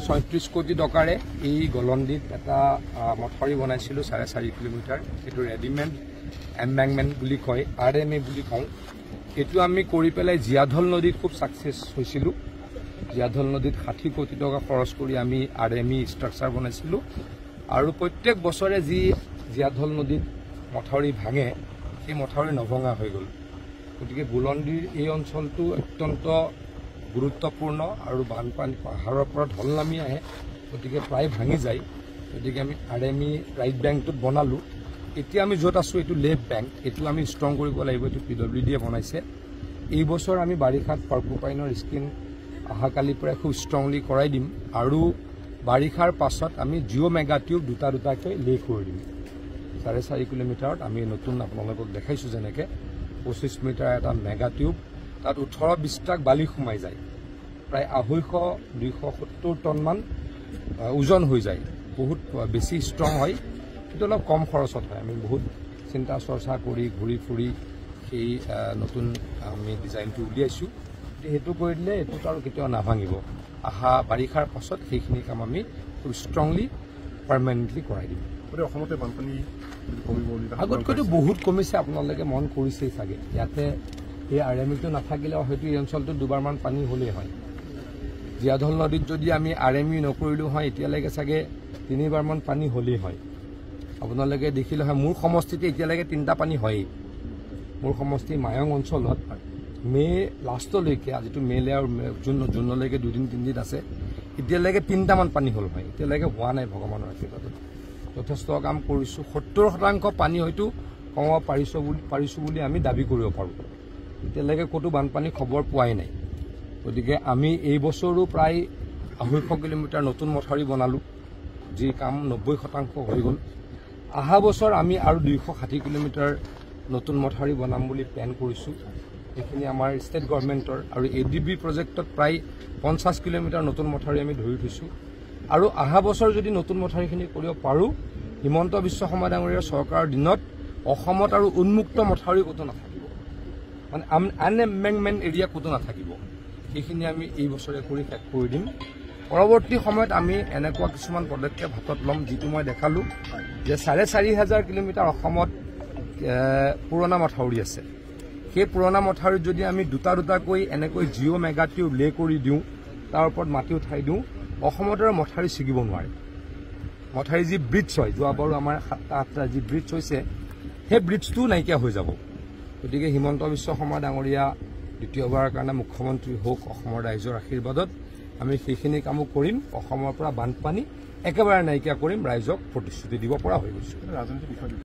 36 কোটি টকাৰে এই গলন্দিত এটা মথাউৰি বনাইছিলোঁ 4.5 কিলোমিটাৰ। এইটো ৰেডিমেড এম্বেংকমেণ্ট বুলি কয়, RMA বুলি কওঁ। এইটো আমি কৰি পেলাই জীয়াধল নদীত খুব ছাকচেছ হৈছিলোঁ। জীয়াধল নদীত 60 কোটি টকা খৰচ কৰি আমি RMA ষ্ট্ৰাকচাৰ বনাইছিলোঁ। আৰু প্ৰত্যেক বছৰে যি জীয়াধল নদীত মথাউৰি ভাঙে, সেই মথাউৰি নভঙা হৈ গ'ল। গতিকে বুলন্দিৰ এই অঞ্চলটো অত্যন্ত গুৰুত্বপূৰ্ণ আৰু বানপানী পাহাৰৰ পৰা ঢল নামি আহে, গতিকে প্ৰায় ভাঙি যায়। গতিকে আমি RMA ৰাইট বেংকটোত বনালোঁ। এতিয়া আমি য'ত আছোঁ এইটো লেফ্ট বেংক, এইটো আমি ষ্ট্ৰং কৰিব লাগিব। এইটো PWDয়ে বনাইছে। এই বছৰ আমি বাৰিষাত পাৰ্কোপাইনৰ স্কিন অহাকালিৰ পৰাই খুব ষ্ট্ৰংলি কৰাই দিম। আৰু বাৰিষাৰ পাছত আমি জিঅ' মেগা টিউব দুটাকৈ লে কৰি দিম। 4.5 কিলোমিটাৰত আমি নতুন আপোনালোকক দেখাইছোঁ যেনেকৈ 25 মিটাৰ এটা মেগা টিউব, তাত 18-20 বালি সোমাই যায়। প্ৰায় 250-270 টনমান ওজন হৈ যায়। বহুত বেছি ষ্ট্ৰং হয়, কিন্তু অলপ কম খৰচত হয়। আমি বহুত চিন্তা চৰ্চা কৰি ঘূৰি ফুৰি সেই নতুন আমি ডিজাইনটো উলিয়াইছোঁ। সেইটো কৰি দিলে এইটোত আৰু কেতিয়াও নাভাঙিব। অহা বাৰিষাৰ পাছত সেইখিনি কাম আমি খুব ষ্ট্ৰংলি পাৰ্মানেণ্টলি কৰাই দিম। অসমতে বানপানী কমিব আগতকৈতো বহুত কমিছে, আপোনালোকে মন কৰিছেই চাগে। ইয়াতে এই RMAটো নাথাকিলেও হয়তো এই অঞ্চলটোত দুবাৰমান পানী হ'লেই হয়। জীয়াধল নদীত যদি আমি RMA নকৰিলোঁ হয়, এতিয়ালৈকে চাগে 3বাৰমান পানী হ'লেই হয়। আপোনালোকে দেখিলে হয়, মোৰ সমষ্টিতে এতিয়ালৈকে 3টা পানী হয়েই। মোৰ সমষ্টি মায়ং অঞ্চলত মে' লাষ্টলৈকে, আজিতো মে'লে আৰু জুনলৈকে 2-3 দিন আছে, এতিয়ালৈকে 3টামান পানী হ'ল হয়। এতিয়ালৈকে হোৱা নাই ভগৱানৰ আশীৰ্বাদত। যথেষ্ট কাম কৰিছোঁ। 70% পানী হয়তো কমাব পাৰিছোঁ বুলি আমি দাবী কৰিব পাৰোঁ। এতিয়ালৈকে ক'তো বানপানী খবৰ পোৱাই নাই। গতিকে আমি এই বছৰো প্ৰায় 250 কিলোমিটাৰ নতুন মথাউৰি বনালোঁ, যি কাম 90% হৈ গ'ল। অহা বছৰ আমি আৰু 260 কিলোমিটাৰ নতুন মথাউৰি বনাম বুলি প্লেন কৰিছোঁ। এইখিনি আমাৰ ষ্টেট গভৰ্ণমেণ্টৰ। আৰু ADB প্ৰজেক্টত প্ৰায় 50 কিলোমিটাৰ নতুন মথাউৰি আমি ধৰি থৈছোঁ। আৰু অহা বছৰ যদি নতুন মথাউৰিখিনি কৰিব পাৰোঁ, হিমন্ত বিশ্ব শৰ্মা ডাঙৰীয়াৰ চৰকাৰৰ দিনত অসমত আৰু উন্মুক্ত মথাউৰি ক'তো নাথাকিব, মানে আনএম্বেংকমেণ্ট এৰিয়া ক'তো নাথাকিব। সেইখিনি আমি এই বছৰে কৰি শেষ কৰি দিম। পৰৱৰ্তী সময়ত আমি এনেকুৱা কিছুমান পদক্ষেপ হাতত ল'ম, যিটো মই দেখালোঁ যে 4,500 কিলোমিটাৰ অসমত পুৰণা মথাউৰি আছে। সেই পুৰণা মথাউৰিত যদি আমি দুটাকৈ এনেকৈ জিঅ' মেগা টিউব লে কৰি দিওঁ, তাৰ ওপৰত মাটি উঠাই দিওঁ, অসমত আৰু মথাউৰি ছিগিব নোৱাৰে। মথাউৰি যি ব্ৰিজ হয়, যোৱাবাৰো আমাৰ 7টা-8টা যি ব্ৰিজ হৈছে, সেই ব্ৰিজটোও নাইকিয়া হৈ যাব। গতিকে হিমন্ত বিশ্ব শৰ্মা ডাঙৰীয়া দ্বিতীয়বাৰৰ কাৰণে মুখ্যমন্ত্ৰী হওক, অসমৰ ৰাইজৰ আশীৰ্বাদত আমি সেইখিনি কামো কৰিম। অসমৰ পৰা বানপানী একেবাৰে নাইকিয়া কৰিম, ৰাইজক প্ৰতিশ্ৰুতি দিব পৰা হৈ গৈছোঁ। ৰাজনৈতিক বিষয়